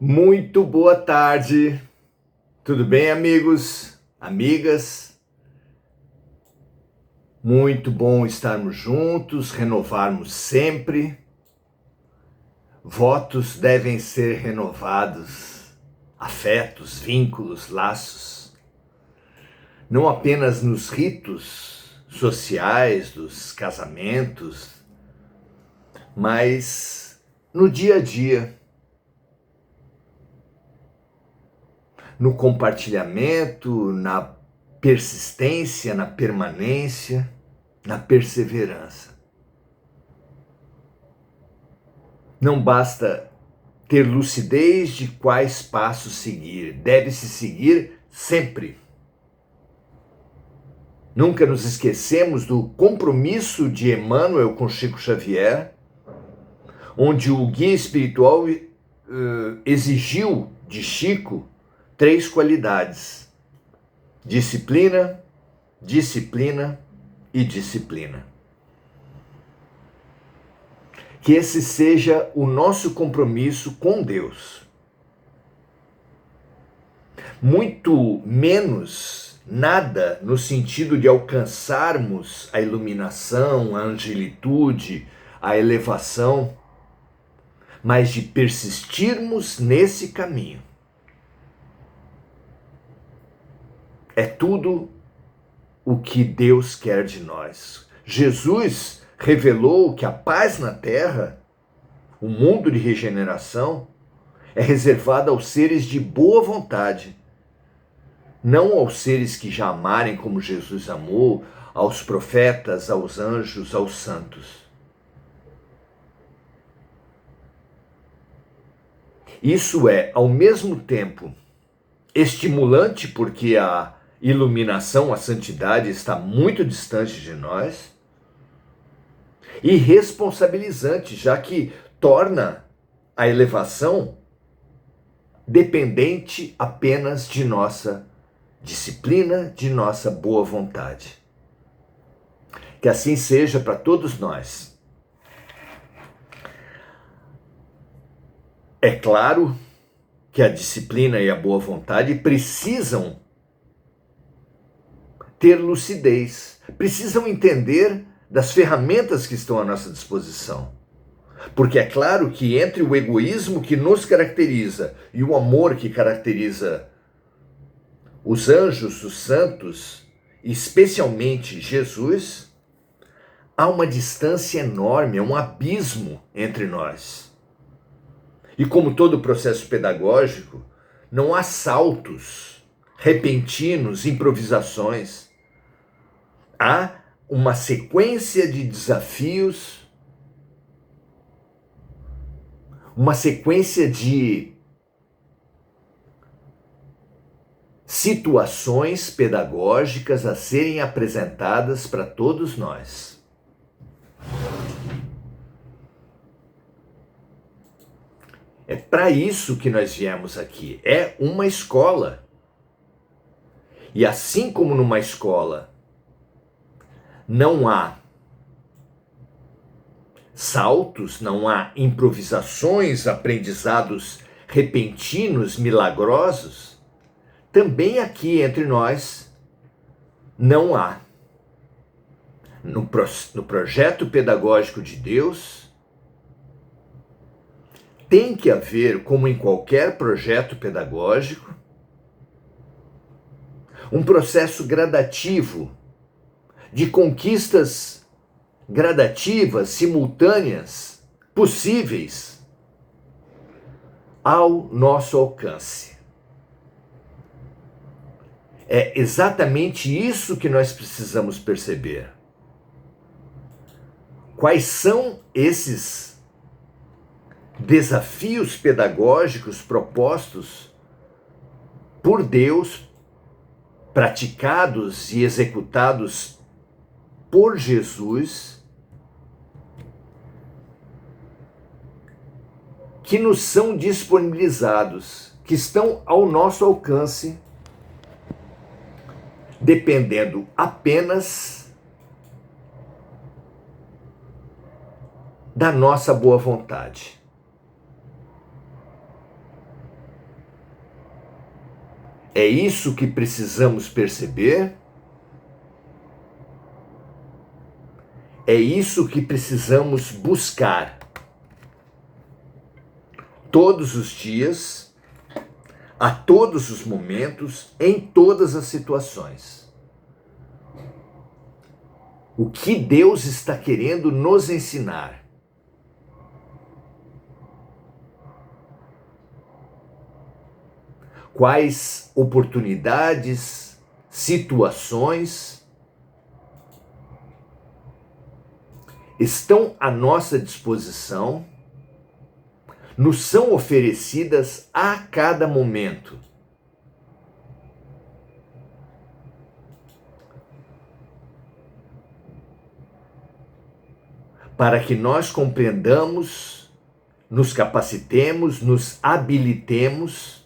Muito boa tarde, tudo bem, amigos, amigas? Muito bom estarmos juntos, renovarmos sempre. Votos devem ser renovados, afetos, vínculos, laços, não apenas nos ritos sociais dos casamentos, mas no dia a dia. No compartilhamento, na persistência, na permanência, na perseverança. Não basta ter lucidez de quais passos seguir, deve-se seguir sempre. Nunca nos esquecemos do compromisso de Emmanuel com Chico Xavier, onde o guia espiritual exigiu de Chico 3 qualidades: disciplina, disciplina e disciplina. Que esse seja o nosso compromisso com Deus. Muito menos nada no sentido de alcançarmos a iluminação, a angelitude, a elevação, mas de persistirmos nesse caminho. É tudo o que Deus quer de nós. Jesus revelou que a paz na terra, o mundo de regeneração, é reservada aos seres de boa vontade, não aos seres que já amarem como Jesus amou, aos profetas, aos anjos, aos santos. Isso é, ao mesmo tempo, estimulante, porque a iluminação, a santidade está muito distante de nós, e responsabilizante, já que torna a elevação dependente apenas de nossa disciplina, de nossa boa vontade. Que assim seja para todos nós. É claro que a disciplina e a boa vontade precisam ter lucidez, precisam entender das ferramentas que estão à nossa disposição. Porque é claro que entre o egoísmo que nos caracteriza e o amor que caracteriza os anjos, os santos, e especialmente Jesus, há uma distância enorme, um abismo entre nós. E como todo processo pedagógico, não há saltos repentinos, improvisações. Há uma sequência de desafios, uma sequência de situações pedagógicas a serem apresentadas para todos nós. É para isso que nós viemos aqui. É uma escola. E assim como numa escola não há saltos, não há improvisações, aprendizados repentinos, milagrosos, também aqui entre nós não há. No projeto pedagógico de Deus, tem que haver, como em qualquer projeto pedagógico, um processo gradativo de conquistas gradativas, simultâneas, possíveis ao nosso alcance. É exatamente isso que nós precisamos perceber. Quais são esses desafios pedagógicos propostos por Deus, praticados e executados por Jesus, que nos são disponibilizados, que estão ao nosso alcance, dependendo apenas da nossa boa vontade. É isso que precisamos perceber? É isso que precisamos buscar todos os dias, a todos os momentos, em todas as situações. O que Deus está querendo nos ensinar? Quais oportunidades, situações estão à nossa disposição, nos são oferecidas a cada momento. Para que nós compreendamos, nos capacitemos, nos habilitemos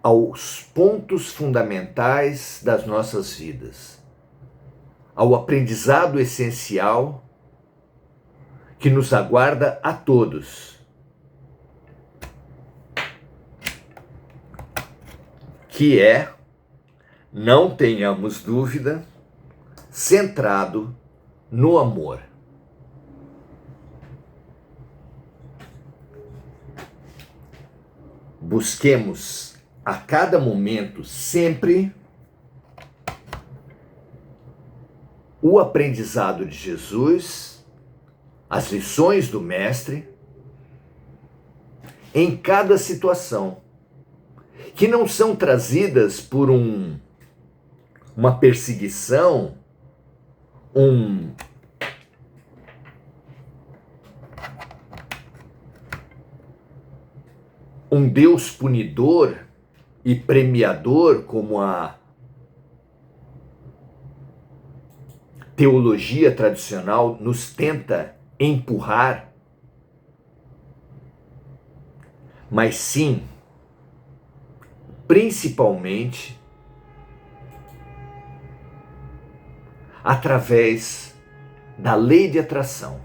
aos pontos fundamentais das nossas vidas, ao aprendizado essencial que nos aguarda a todos, que é, não tenhamos dúvida, centrado no amor. Busquemos a cada momento sempre o aprendizado de Jesus, as lições do Mestre, em cada situação, que não são trazidas por uma perseguição, um Deus punidor e premiador, como a teologia tradicional nos tenta empurrar, mas sim, principalmente, através da lei de atração.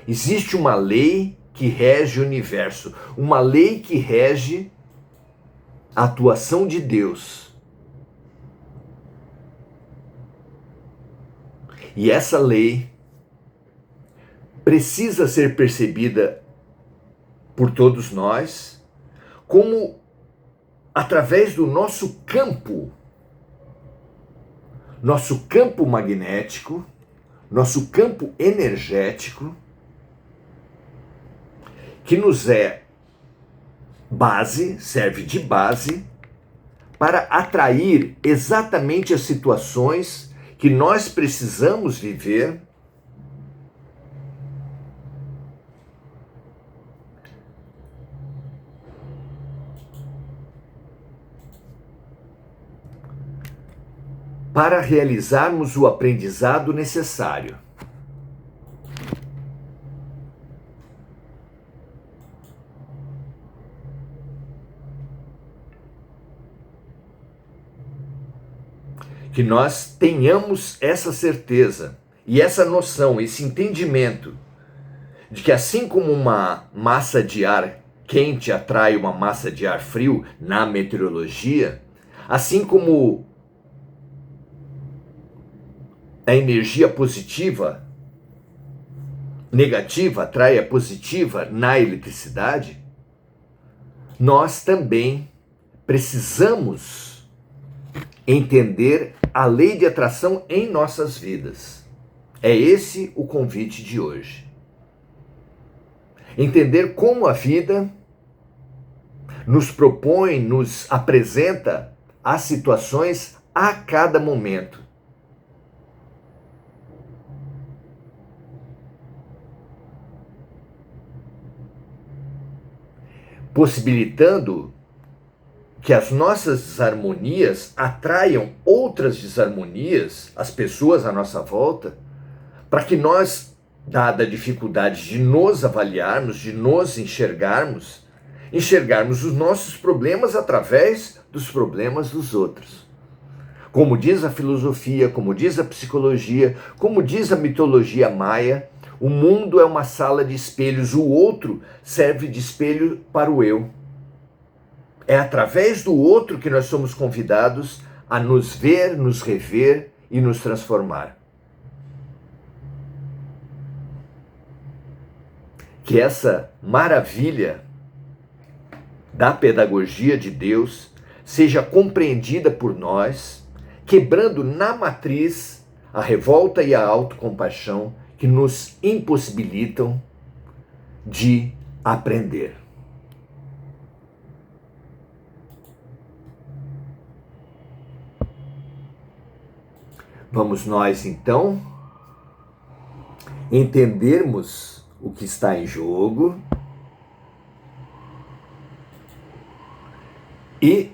Existe uma lei que rege o universo, uma lei que rege a atuação de Deus. E essa lei precisa ser percebida por todos nós como através do nosso campo magnético, nosso campo energético, que nos é base, serve de base para atrair exatamente as situações que nós precisamos viver para realizarmos o aprendizado necessário. Que nós tenhamos essa certeza e essa noção, esse entendimento de que assim como uma massa de ar quente atrai uma massa de ar frio na meteorologia, assim como a energia positiva, negativa atrai a positiva na eletricidade, nós também precisamos entender a lei de atração em nossas vidas. É esse o convite de hoje. Entender como a vida nos propõe, nos apresenta as situações a cada momento. Possibilitando que as nossas desarmonias atraiam outras desarmonias, as pessoas à nossa volta, para que nós, dada a dificuldade de nos avaliarmos, de nos enxergarmos os nossos problemas através dos problemas dos outros. Como diz a filosofia, como diz a psicologia, como diz a mitologia maia, o mundo é uma sala de espelhos, o outro serve de espelho para o eu. É através do outro que nós somos convidados a nos ver, nos rever e nos transformar. Que essa maravilha da pedagogia de Deus seja compreendida por nós, quebrando na matriz a revolta e a autocompaixão que nos impossibilitam de aprender. Vamos nós, então, entendermos o que está em jogo e,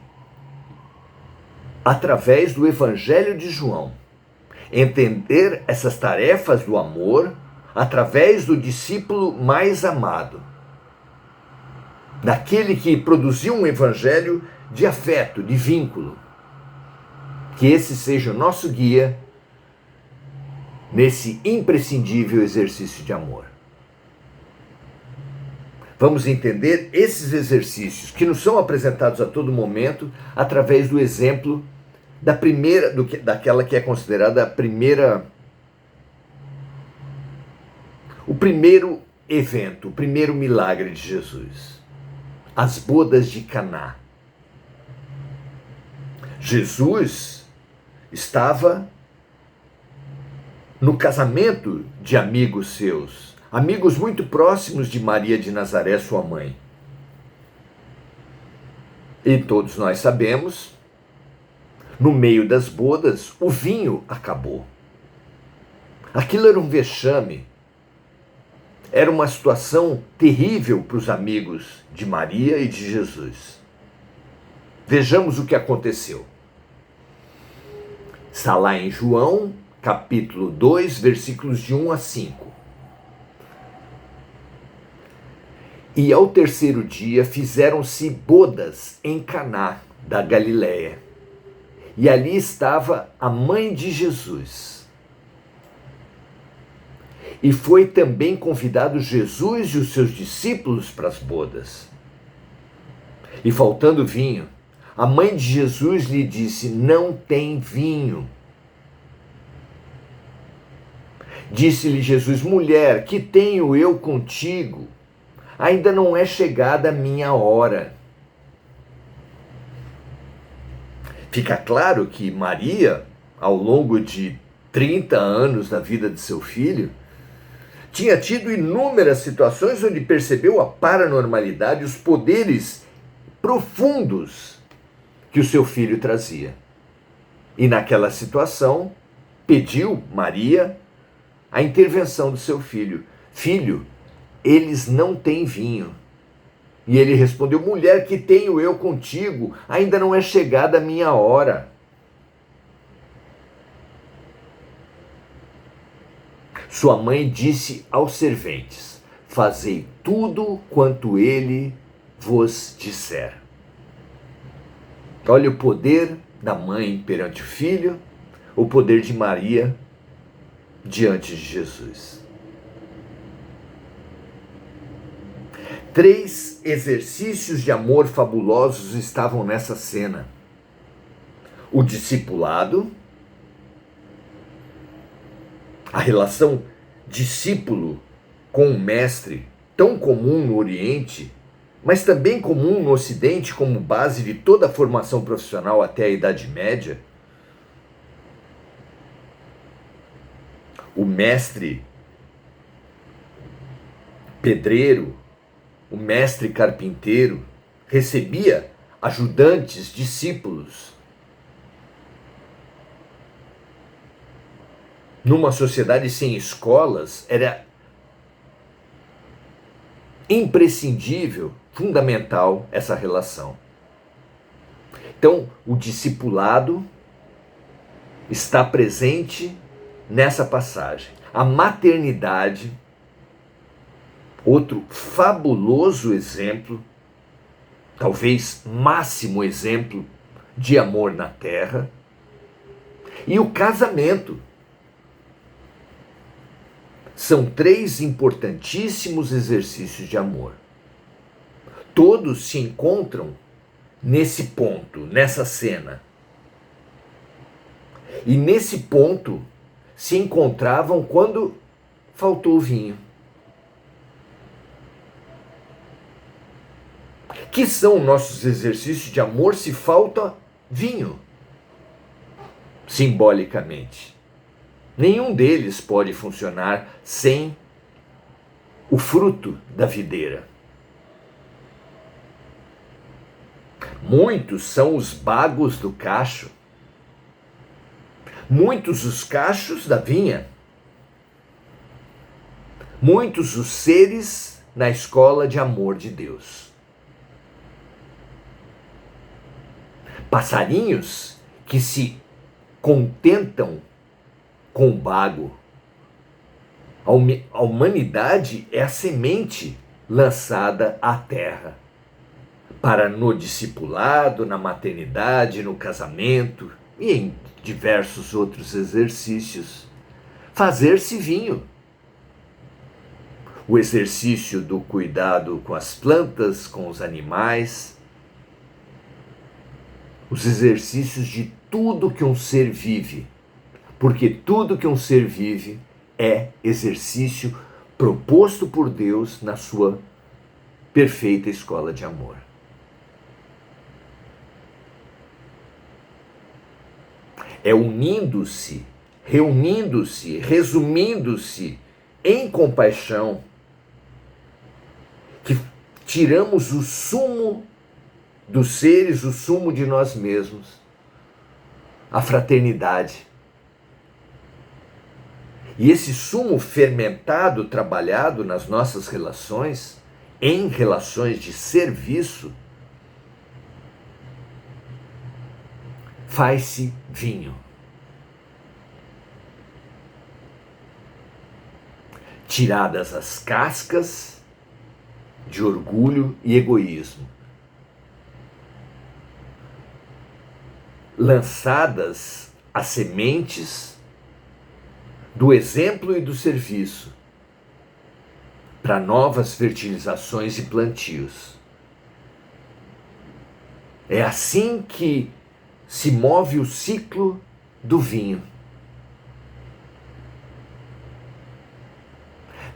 através do Evangelho de João, entender essas tarefas do amor através do discípulo mais amado, daquele que produziu um evangelho de afeto, de vínculo. Que esse seja o nosso guia nesse imprescindível exercício de amor. Vamos entender esses exercícios que nos são apresentados a todo momento através do exemplo daquela que é considerada o primeiro evento, o primeiro milagre de Jesus. As bodas de Caná. Jesus estava no casamento de amigos seus, amigos muito próximos de Maria de Nazaré, sua mãe. E todos nós sabemos, no meio das bodas, o vinho acabou. Aquilo era um vexame. Era uma situação terrível para os amigos de Maria e de Jesus. Vejamos o que aconteceu. Está lá em João, capítulo 2, versículos de 1 a 5. E ao terceiro dia fizeram-se bodas em Caná da Galileia. E ali estava a mãe de Jesus. E foi também convidado Jesus e os seus discípulos para as bodas. E faltando vinho, a mãe de Jesus lhe disse: não tem vinho. Disse-lhe Jesus: mulher, que tenho eu contigo? Ainda não é chegada a minha hora. Fica claro que Maria, ao longo de 30 anos da vida de seu filho, tinha tido inúmeras situações onde percebeu a paranormalidade, os poderes profundos que o seu filho trazia. E naquela situação, pediu Maria a intervenção do seu filho. Filho, eles não têm vinho. E ele respondeu: mulher, que tenho eu contigo? Ainda não é chegada a minha hora. Sua mãe disse aos serventes: fazei tudo quanto ele vos disser. Olha o poder da mãe perante o filho, o poder de Maria diante de Jesus. 3 exercícios de amor fabulosos estavam nessa cena: o discipulado, a relação discípulo com o mestre, tão comum no Oriente, mas também comum no Ocidente como base de toda a formação profissional até a Idade Média. O mestre pedreiro, o mestre carpinteiro, recebia ajudantes, discípulos. Numa sociedade sem escolas, era imprescindível, fundamental essa relação. Então, o discipulado está presente nessa passagem. A maternidade, outro fabuloso exemplo, talvez máximo exemplo de amor na terra. E o casamento. São 3 importantíssimos exercícios de amor. Todos se encontram nesse ponto, nessa cena. E nesse ponto se encontravam quando faltou o vinho. Que são nossos exercícios de amor se falta vinho? Simbolicamente. Nenhum deles pode funcionar sem o fruto da videira. Muitos são os bagos do cacho. Muitos os cachos da vinha. Muitos os seres na escola de amor de Deus. Passarinhos que se contentam com o bago. A humanidade é a semente lançada à terra para no discipulado, na maternidade, no casamento e em diversos outros exercícios fazer-se vinho. O exercício do cuidado com as plantas, com os animais, os exercícios de tudo que um ser vive, porque tudo que um ser vive é exercício proposto por Deus na sua perfeita escola de amor. É unindo-se, reunindo-se, resumindo-se em compaixão que tiramos o sumo dos seres, o sumo de nós mesmos, a fraternidade. E esse sumo fermentado, trabalhado nas nossas relações, em relações de serviço, faz-se vinho. Tiradas as cascas de orgulho e egoísmo, lançadas as sementes do exemplo e do serviço para novas fertilizações e plantios. É assim que se move o ciclo do vinho.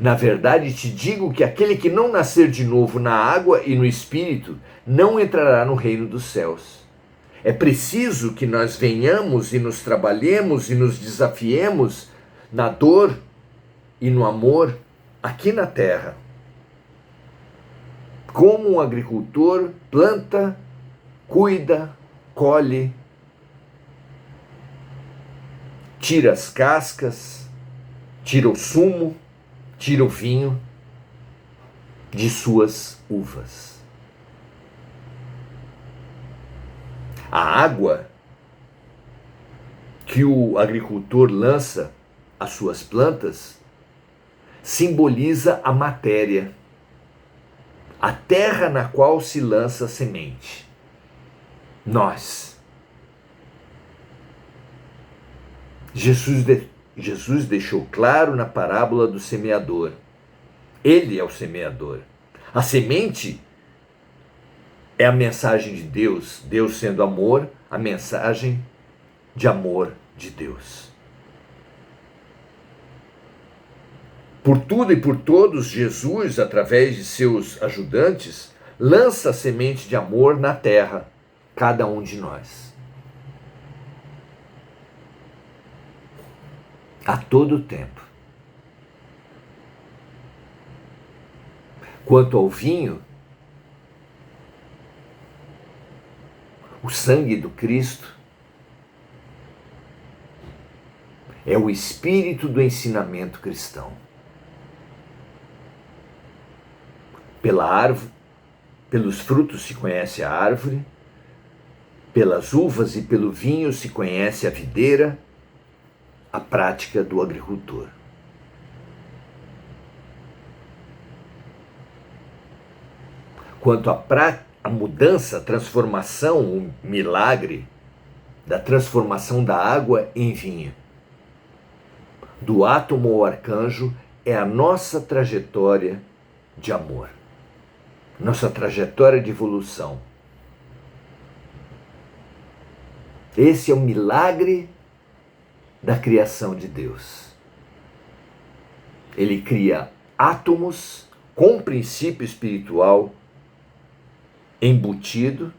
Na verdade, te digo que aquele que não nascer de novo na água e no Espírito não entrará no reino dos céus. É preciso que nós venhamos e nos trabalhemos e nos desafiemos na dor e no amor aqui na terra. Como um agricultor planta, cuida, colhe, tira as cascas, tira o sumo, tira o vinho de suas uvas. A água que o agricultor lança às suas plantas simboliza a matéria, a terra na qual se lança a semente. Nós. Jesus deixou claro na parábola do semeador. Ele é o semeador. A semente é a mensagem de Deus, Deus sendo amor, a mensagem de amor de Deus. Por tudo e por todos, Jesus, através de seus ajudantes, lança a semente de amor na terra, cada um de nós. A todo tempo. Quanto ao vinho, o sangue do Cristo é o espírito do ensinamento cristão. Pela árvore, pelos frutos se conhece a árvore, pelas uvas e pelo vinho se conhece a videira, a prática do agricultor. Quanto à mudança, a transformação, o milagre da transformação da água em vinho, do átomo ao arcanjo, é a nossa trajetória de amor, nossa trajetória de evolução. Esse é o milagre da criação de Deus. Ele cria átomos com princípio espiritual embutido,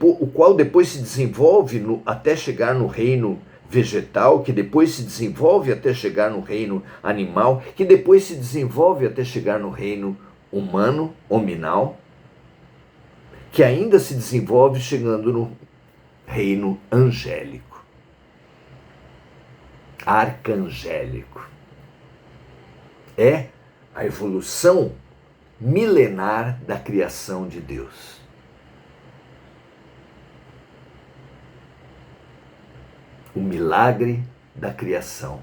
o qual depois se desenvolve até chegar no reino vegetal, que depois se desenvolve até chegar no reino animal, que depois se desenvolve até chegar no reino humano, hominal, que ainda se desenvolve chegando no reino angélico, arcangélico. É a evolução milenar da criação de Deus. O milagre da criação.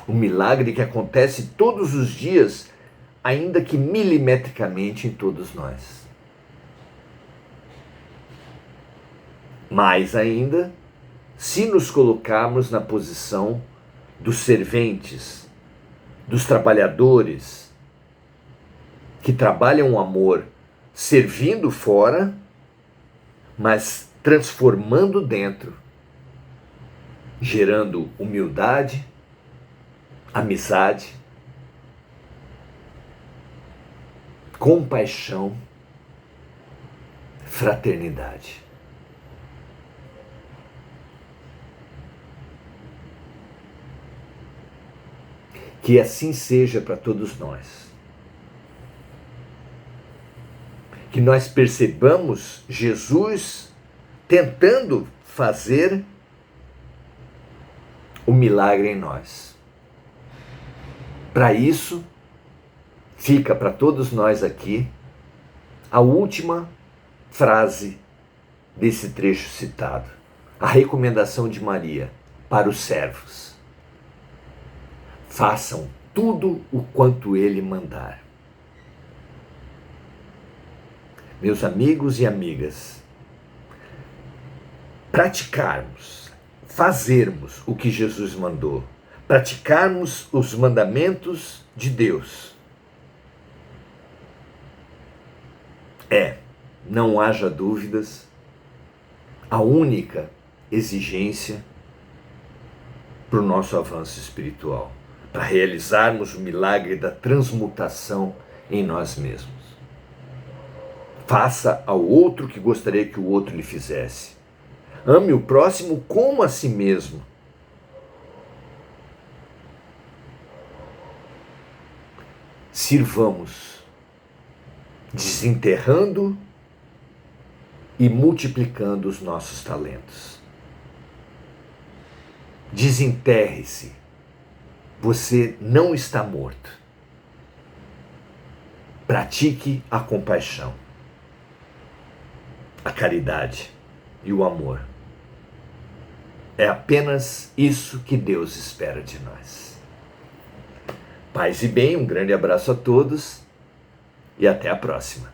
Um milagre que acontece todos os dias, ainda que milimetricamente em todos nós. Mais ainda, se nos colocarmos na posição dos serventes, dos trabalhadores, que trabalham o amor servindo fora, mas transformando dentro, gerando humildade, amizade, compaixão, fraternidade. Que assim seja para todos nós. Que nós percebamos Jesus tentando fazer o milagre em nós. Para isso, fica para todos nós aqui a última frase desse trecho citado, a recomendação de Maria para os servos. Façam tudo o quanto ele mandar. Meus amigos e amigas, praticarmos, fazermos o que Jesus mandou, praticarmos os mandamentos de Deus. Não haja dúvidas, a única exigência para o nosso avanço espiritual, para realizarmos o milagre da transmutação em nós mesmos. Faça ao outro o que gostaria que o outro lhe fizesse. Ame o próximo como a si mesmo. Sirvamos, desenterrando e multiplicando os nossos talentos. Desenterre-se. Você não está morto. Pratique a compaixão, a caridade e o amor. É apenas isso que Deus espera de nós. Paz e bem, um grande abraço a todos e até a próxima.